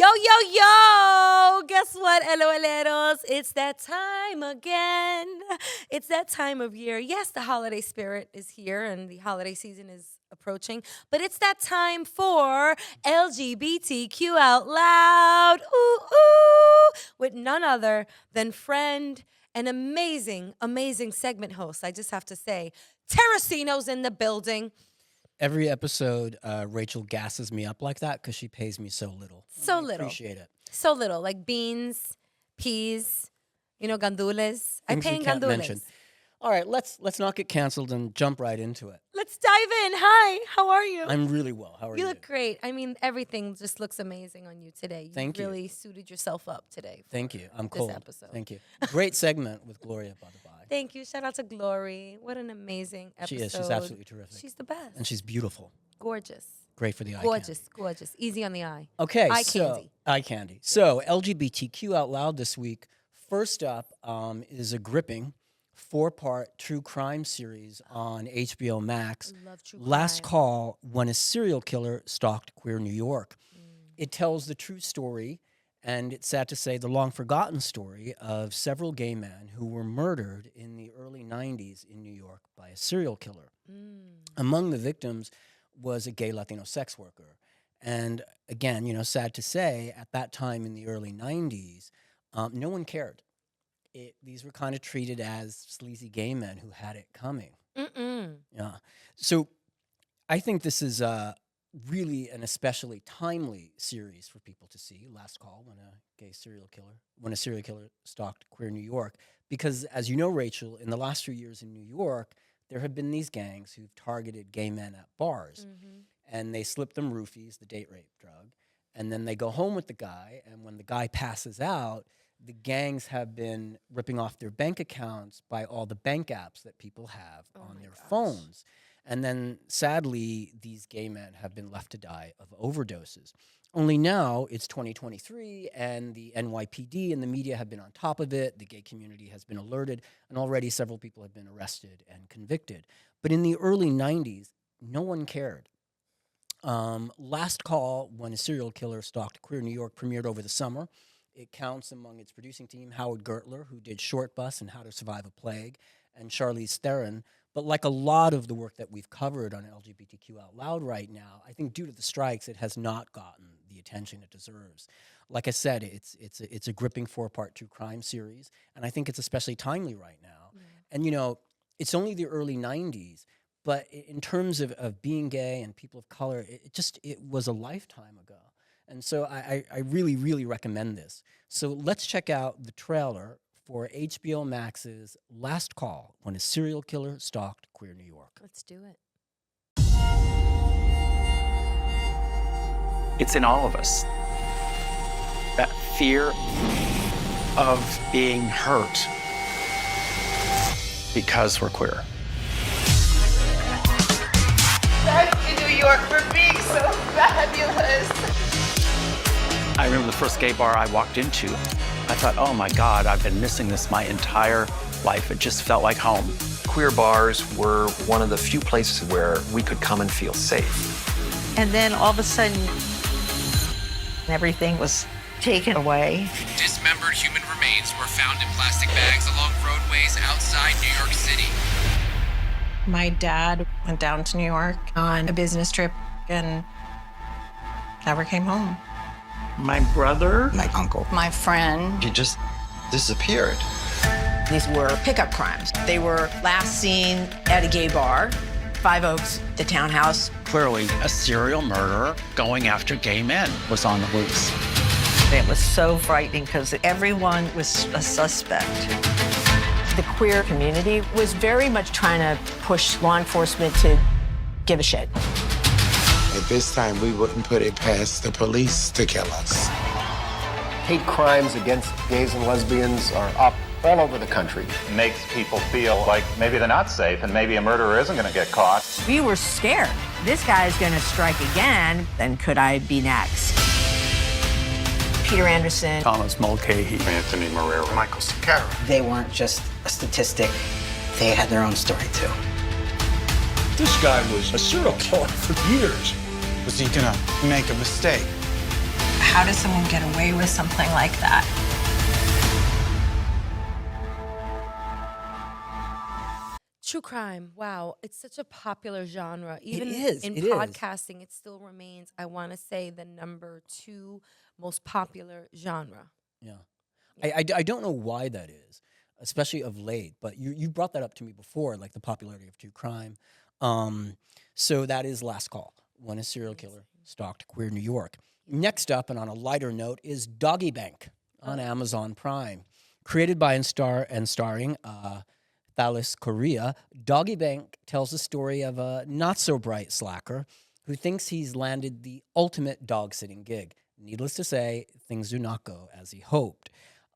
Yo, yo, yo! Guess what, LOLeros? It's that time again. It's that time of year. Yes, the holiday spirit is here and the holiday season is approaching, but it's that time for LGBTQ Out Loud. Ooh, ooh! With none other than friend and amazing, amazing segment host, I just have to say, Terracino's in the building. Every episode, Rachel gasses me up like that because she pays me so little. So I little. Appreciate it. So little, like beans, peas, gandules. I Things pay we in can't gandules. mention. All right, let's not get canceled and jump right into it. Let's dive in. Hi, how are you? I'm really well. How are you? You look great. I mean, everything just looks amazing on you today. Thank you. Really suited yourself up today. Thank you. I'm this cold. episode. Thank you. Great segment with Gloria, by the by. Thank you. Shout out to Glory. What an amazing episode. She is. She's absolutely terrific. She's the best. And she's beautiful. Gorgeous. Great for the eye Gorgeous, candy. gorgeous. Easy on the eye. Okay, Eye so candy. eye candy. So LGBTQ Out Loud this week. First up is a gripping 4-part true crime series on HBO Max. Love true Last crime. Call: When a Serial Killer Stalked Queer New York. It tells the true story, and it's sad to say the long-forgotten story of several gay men who were murdered in the early 90s in New York by a serial killer. Among the victims was a gay Latino sex worker. And again, sad to say, at that time in the early 90s, no one cared. These were kind of treated as sleazy gay men who had it coming. Yeah. So I think this is really an especially timely series for people to see. Last Call: When a Serial Killer Stalked Queer New York. Because as you know, Rachel, in the last few years in New York, there have been these gangs who've targeted gay men at bars. And they slip them roofies, the date rape drug. And then they go home with the guy. And when the guy passes out, the gangs have been ripping off their bank accounts by all the bank apps that people have on their phones. And then, sadly, these gay men have been left to die of overdoses. Only now, it's 2023, and the NYPD and the media have been on top of it. The gay community has been alerted, and already several people have been arrested and convicted. But in the early 90s, no one cared. Last Call: When a Serial Killer Stalked Queer New York premiered over the summer. It counts among its producing team Howard Gertler, who did Short Bus and How to Survive a Plague, and Charlize Theron. But like a lot of the work that we've covered on LGBTQ Out Loud right now, I think due to the strikes, it has not gotten the attention it deserves. Like I said, it's a gripping 4-part true crime series, and I think it's especially timely right now. And it's only the early 90s, but in terms of being gay and people of color, it was a lifetime ago. And so I really, really recommend this. So let's check out the trailer for HBO Max's Last Call: When a Serial Killer Stalked Queer New York. Let's do it. It's in all of us. That fear of being hurt because we're queer. Thank you, New York, for being so fabulous. I remember the first gay bar I walked into. I thought, oh my God, I've been missing this my entire life. It just felt like home. Queer bars were one of the few places where we could come and feel safe. And then all of a sudden, everything was taken away. Dismembered human remains were found in plastic bags along roadways outside New York City. My dad went down to New York on a business trip and never came home. My brother, My uncle, My friend. he just disappeared. These were pickup crimes. They were last seen at a gay bar, 5 Oaks, the townhouse. clearly a serial murderer going after gay men, was on the loose. It was so frightening because everyone was a suspect. The queer community was very much trying to push law enforcement to give a shit. At this time, we wouldn't put it past the police to kill us. Hate crimes against gays and lesbians are up all over the country. It makes people feel like maybe they're not safe and maybe a murderer isn't going to get caught. We were scared. This guy's gonna strike again, then could I be next? Peter Anderson, Thomas Mulcahy, Anthony Marrero, Michael Sakara. They weren't just a statistic. They had their own story, too. This guy was a serial killer for years. Was he gonna make a mistake? How does someone get away with something like that? True crime. Wow. It's such a popular genre. Even is, in it is. podcasting, it still remains, I want to say, the number 2 most popular genre. Yeah. I don't know why that is, especially of late, but you brought that up to me before, like the popularity of true crime. So that is Last Call, when a serial killer stalked queer New York. Next up, and on a lighter note, is Doggy Bank on Amazon Prime. Created by and starring Thalis Correa, Doggy Bank tells the story of a not-so-bright slacker who thinks he's landed the ultimate dog-sitting gig. Needless to say, things do not go as he hoped.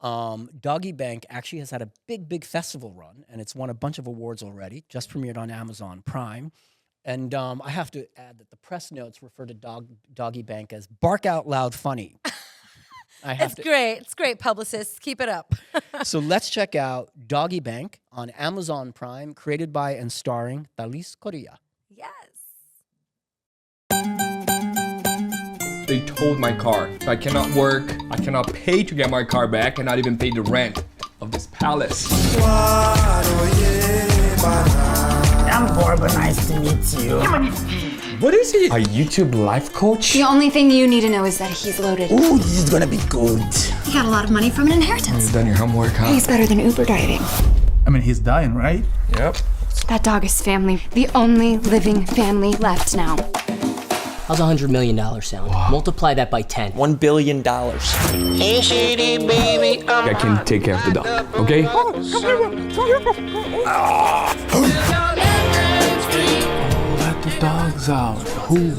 Doggy Bank actually has had a big festival run, and it's won a bunch of awards already, just premiered on Amazon Prime. And I have to add that the press notes refer to Doggy Bank as Bark Out Loud Funny. Great. It's great, publicists. Keep it up. So let's check out Doggy Bank on Amazon Prime, created by and starring Thalis Correa. Yes. They towed my car. I cannot work. I cannot pay to get my car back and not even pay the rent of this palace. I'm Borba, nice to meet you. What is he? A YouTube life coach? The only thing you need to know is that he's loaded. Ooh, this is gonna be good. He got a lot of money from an inheritance. You've done your homework, huh? He's better than Uber driving. I mean, he's dying, right? Yep. That dog is family. The only living family left now. How's $100 million sound? Wow. Multiply that by 10. $1 billion. Hey, shady baby. I can take care of the dog, okay? Let the dogs out. Who?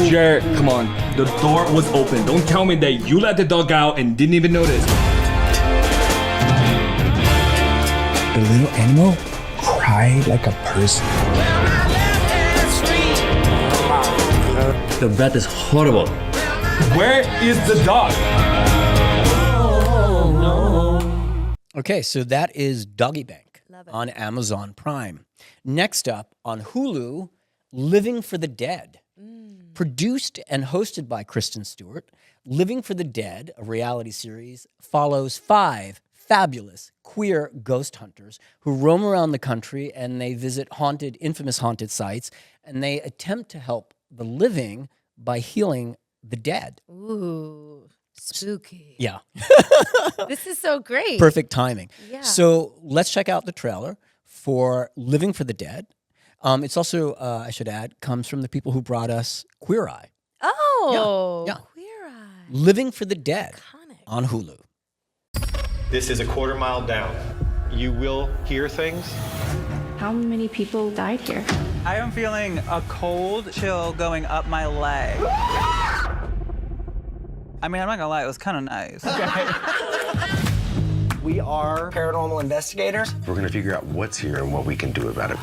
Jared, come on. The door was open. Don't tell me that you let the dog out and didn't even notice. The little animal cried like a person. The breath is horrible. Where is the dog? Okay, so that is Doggy Bank on Amazon Prime. Next up on Hulu, Living for the Dead. Produced and hosted by Kristen Stewart, Living for the Dead, a reality series, follows 5 fabulous queer ghost hunters who roam around the country and they visit infamous haunted sites, and they attempt to help the living by healing the dead. Ooh, spooky. Yeah. This is so great. Perfect timing. Yeah. So let's check out the trailer for Living for the Dead. It's also, I should add, comes from the people who brought us Queer Eye. Oh, Yeah. Queer Eye. Living for the Dead on Hulu. This is a quarter mile down. You will hear things. How many people died here? I am feeling a cold chill going up my leg. I mean, I'm not gonna lie, it was kind of nice. We are paranormal investigators. We're gonna figure out what's here and what we can do about it.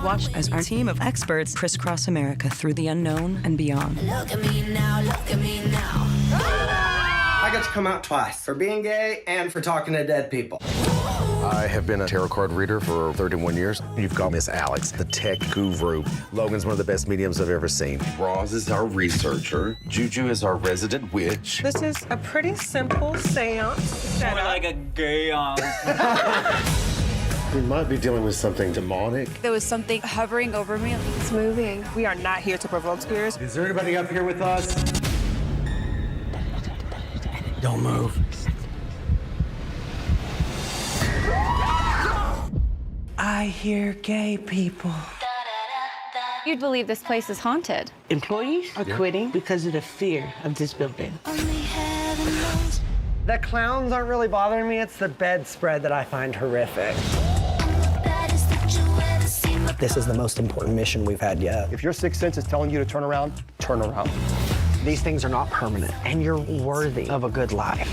Watch as our team of experts crisscross America through the unknown and beyond. Look at me now, look at me now. I got to come out twice, for being gay and for talking to dead people. I have been a tarot card reader for 31 years. You've got Miss Alex, the tech guru. Logan's one of the best mediums I've ever seen. Roz is our researcher. Juju is our resident witch. This is a pretty simple seance. More like a gay We might be dealing with something demonic. There was something hovering over me. It's moving. We are not here to provoke spirits. Is there anybody up here with us? Don't move. I hear gay people. You'd believe this place is haunted. Employees are quitting because of the fear of this building. The clowns aren't really bothering me. It's the bedspread that I find horrific. This is the most important mission we've had yet. If your sixth sense is telling you to turn around, turn around. These things are not permanent, and you're worthy of a good life.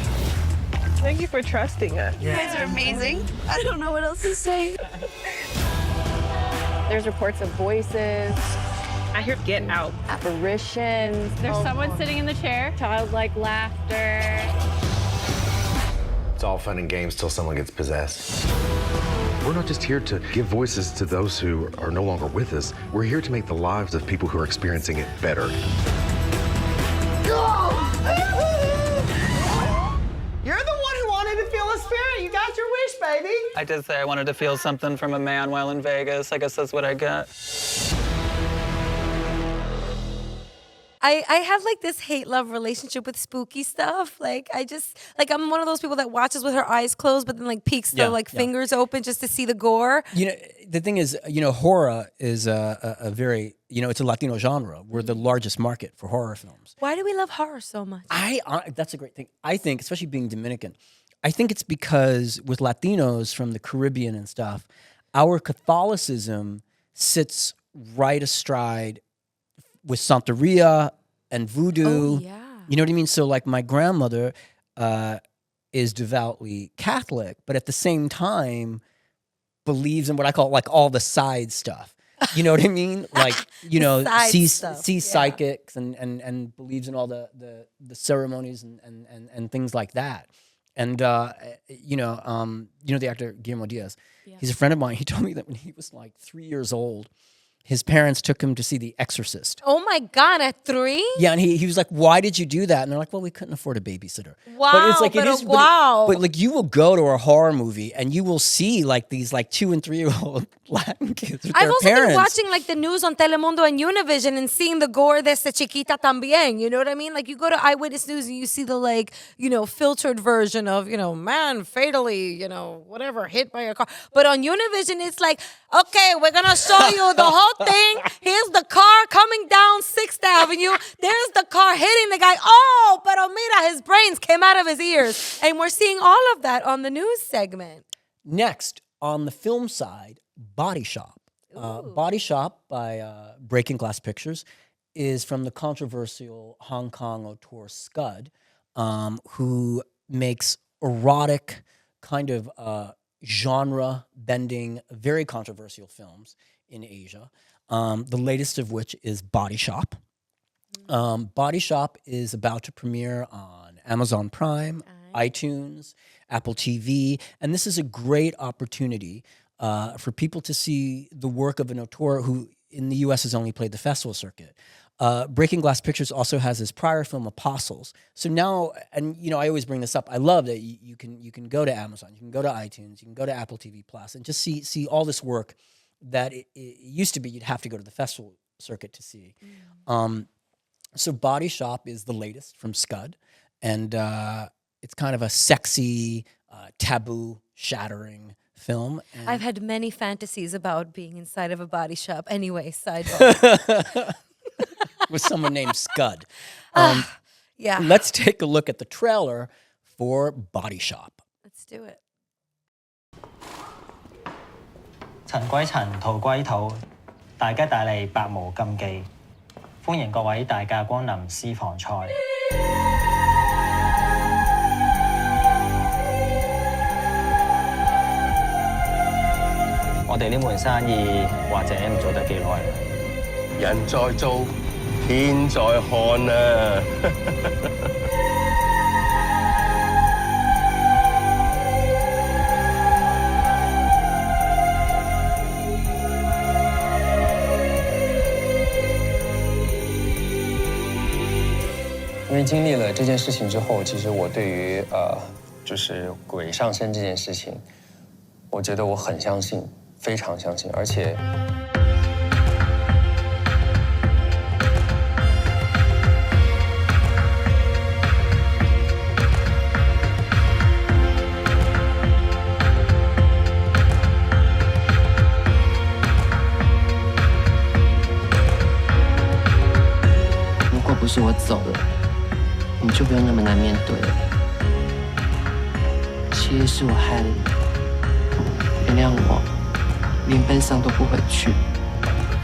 Thank you for trusting us. You guys are amazing. I don't know what else to say. There's reports of voices. I hear get out. Apparitions. There's someone sitting in the chair. Childlike laughter. It's all fun and games till someone gets possessed. We're not just here to give voices to those who are no longer with us. We're here to make the lives of people who are experiencing it better. Go! You're the one who wanted to feel a spirit. You got your wish, baby. I did say I wanted to feel something from a man while in Vegas. I guess that's what I got. I have like this hate-love relationship with spooky stuff. Like I'm one of those people that watches with her eyes closed, but then like peeks the fingers open just to see the gore. You know, the thing is, horror is a very, it's a Latino genre. We're the largest market for horror films. Why do we love horror so much? That's a great thing. I think, especially being Dominican, I think it's because with Latinos from the Caribbean and stuff, our Catholicism sits right astride with Santeria and voodoo. Oh, yeah. You know what I mean? So like my grandmother is devoutly Catholic, but at the same time believes in what I call like all the side stuff. You know what I mean? Like, sees psychics and believes in all the ceremonies and things like that. And the actor Guillermo Diaz, he's a friend of mine. He told me that when he was like 3 years old, his parents took him to see The Exorcist. Oh my God, at 3? Yeah, and he was like, "Why did you do that?" And they're like, "Well, we couldn't afford a babysitter." Wow, but it's like wow. But like you will go to a horror movie and you will see like these like 2 and 3 year old Latin kids with I've their also parents. been watching like the news on Telemundo and Univision and seeing the gore desde chiquita también. You know what I mean? Like you go to Eyewitness News and you see the like, filtered version of, man fatally, whatever, hit by a car. But on Univision, it's like, okay, we're going to show you the whole thing. Here's the car coming down 6th Avenue. There's the car hitting the guy. Oh, pero mira, his brains came out of his ears. And we're seeing all of that on the news segment. Next, on the film side, Body Shop. Body Shop by Breaking Glass Pictures is from the controversial Hong Kong auteur Scud, who makes erotic kind of genre-bending, very controversial films in Asia. The latest of which is Body Shop. Body Shop is about to premiere on Amazon Prime, iTunes, Apple TV, and this is a great opportunity for people to see the work of an auteur who in the U.S. has only played the festival circuit. Breaking Glass Pictures also has his prior film Apostles. So now, and I always bring this up. I love that you can go to Amazon, you can go to iTunes, you can go to Apple TV Plus, and just see all this work that it used to be you'd have to go to the festival circuit to see. So Body Shop is the latest from Scud, and it's kind of a sexy, taboo-shattering film. And I've had many fantasies about being inside of a body shop. Anyway, sidebar. With someone named Scud. Yeah. Let's take a look at the trailer for Body Shop. Let's do it. 塵歸塵，土歸土，大吉大利，百無禁忌。歡迎各位大駕光臨私房菜。我哋呢門生意或者唔做得幾耐啦。人在做，天在看啊！因为经历了这件事情之后，其实我对于就是鬼上身这件事情，我觉得我很相信，非常相信，而且。如果不是我走了，你就不用那么难面对了。其实是我害了你，原谅我，连悲伤都不回去。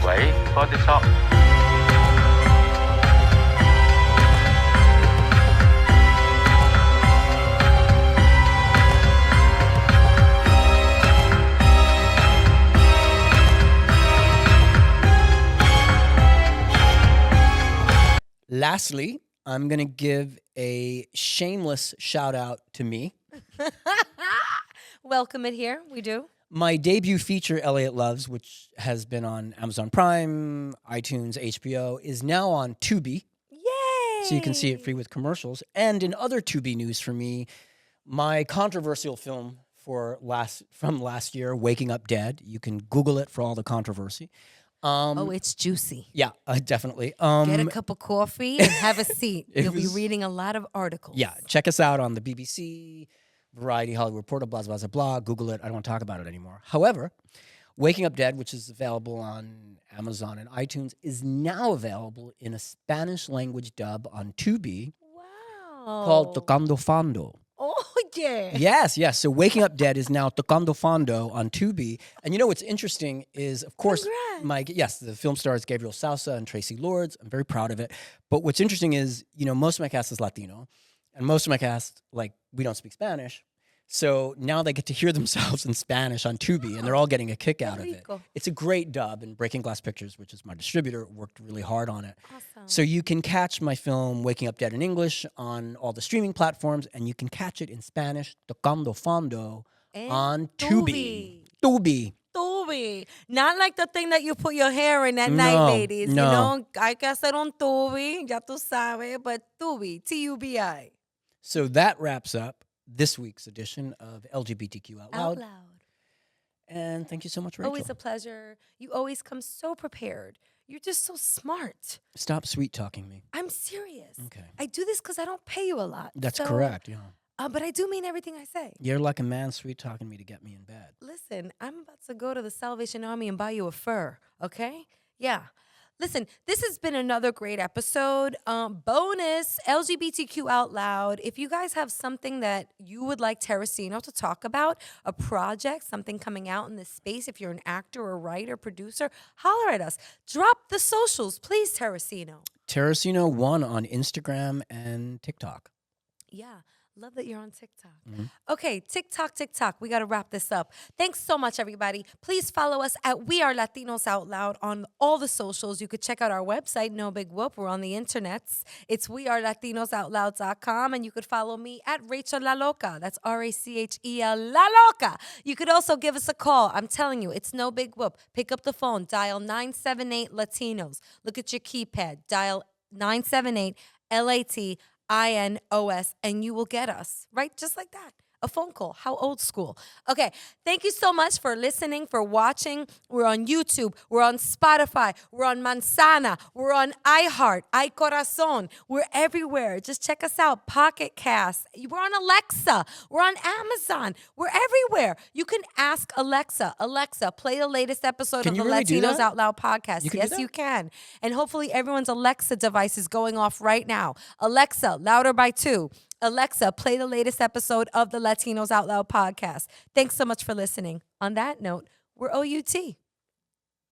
喂，Body Shop。Lastly, I'm going to give a shameless shout out to me. Welcome it here. We do. My debut feature, Elliot Loves, which has been on Amazon Prime, iTunes, HBO, is now on Tubi. Yay! So you can see it free with commercials. And in other Tubi news for me, my controversial film from last year, Waking Up Dead. You can Google it for all the controversy. It's juicy. Yeah, definitely. Get a cup of coffee and have a seat. You'll be reading a lot of articles. Yeah, check us out on the BBC, Variety, Hollywood Reporter, blah, blah, blah, blah. Google it. I don't want to talk about it anymore. However, Waking Up Dead, which is available on Amazon and iTunes, is now available in a Spanish language dub on Tubi called Tocando Fondo. Oh, yeah. Yes. So Waking Up Dead is now Tocando Fondo on Tubi. And you know what's interesting is, of course, the film stars Gabriel Sousa and Tracy Lords. I'm very proud of it. But what's interesting is, most of my cast is Latino. And most of my cast, we don't speak Spanish. So now they get to hear themselves in Spanish on Tubi, and they're all getting a kick out of it. It's a great dub, and Breaking Glass Pictures, which is my distributor, worked really hard on it. Awesome. So you can catch my film Waking Up Dead in English on all the streaming platforms, and you can catch it in Spanish, Tocando Fondo, on Tubi. Tubi. Not like the thing that you put your hair in at night, ladies. No. Hay que hacer un Tubi, ya tú sabes, but Tubi, T-U-B-I. So that wraps up this week's edition of LGBTQ Out Loud. And thank you so much, Rachel. Always a pleasure. You always come so prepared. You're just so smart. Stop sweet-talking me. I'm serious. Okay. I do this because I don't pay you a lot. That's correct, yeah. But I do mean everything I say. You're like a man sweet-talking me to get me in bed. Listen, I'm about to go to the Salvation Army and buy you a fur, okay? Yeah. Listen, this has been another great episode. Bonus, LGBTQ Out Loud. If you guys have something that you would like Terracino to talk about, a project, something coming out in this space, if you're an actor or writer, producer, holler at us. Drop the socials, please, Terracino. Terracino 1 on Instagram and TikTok. Yeah. Love that you're on TikTok. Mm-hmm. Okay, TikTok. We got to wrap this up. Thanks so much, everybody. Please follow us at We Are Latinos Out Loud on all the socials. You could check out our website, No Big Whoop. We're on the internets. It's wearelatinosoutloud.com. And you could follow me at Rachel La Loca. That's R-A-C-H-E-L La Loca. You could also give us a call. I'm telling you, it's no big whoop. Pick up the phone. Dial 978 Latinos. Look at your keypad. Dial 978 LATINOS, and you will get us, right? Just like that. A phone call. How old school. Okay. Thank you so much for listening, for watching. We're on YouTube. We're on Spotify. We're on Manzana. We're on iHeart, iCorazon. We're everywhere. Just check us out. Pocket Cast. We're on Alexa. We're on Amazon. We're everywhere. You can ask Alexa, play the latest episode of the Latinos Out Loud podcast. Yes, you can. And hopefully everyone's Alexa device is going off right now. Alexa, louder by 2. Alexa, play the latest episode of the Latinos Out Loud podcast. Thanks so much for listening. On that note, we're OUT.